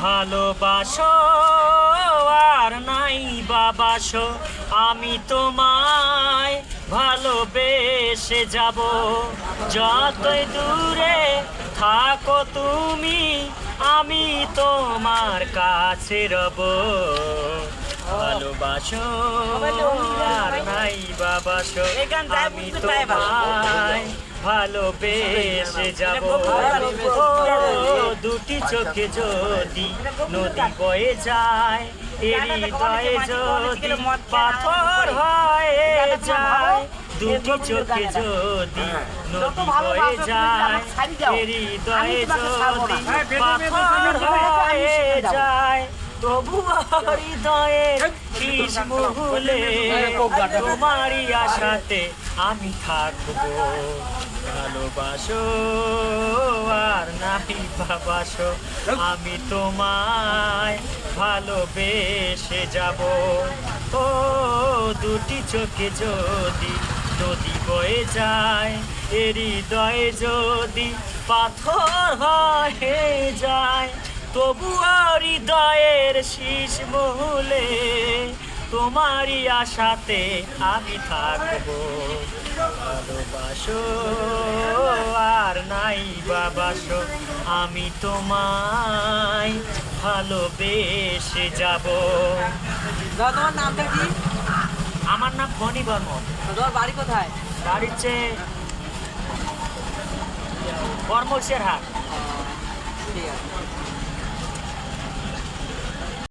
ভালোবাসো আর নাই বাবাসো, আমি তোমায় ভালোবেসে যাব। যতই দূরে থাকো তুমি, আমি তোমার কাছে রব। ভালোবাসো আর নাই বাবাসো, আমি তোমায় ভালোবেসে যাব। ও দুটি চোখে যদি নদী বয়ে যায়, এর হৃদয়ে যদি পাথর হয়ে যায়। দুটি চোখে যদি নদী বয়ে যায়, এর হৃদয়ে যদি পাথর হয়ে যায়। তবু হৃদয়ের শেষ মুহূর্তে তোমারই আশাতে আমি থাকবো। ভালোবাসো আর নাই বাবাসো, আমি তোমায় ভালোবেসে যাব। ও দুটি চোখে যদি নদী বয়ে যায়, এর হৃদয়ে যদি পাথর হয়ে যায়। তবু হৃদয়ের শেষ মহলে তোমারই আশাতে আমি থাকবো। ভালোবাসো আর নাই বাবাসো, আমি তোমায় ভালোবেসে যাব। তোমার নামটা কি? আমার নাম ফণি বর্মন। তোমার বাড়ি কোথায়? বাড়ি হচ্ছে বর্মলসের হাট। ঠিক আছে।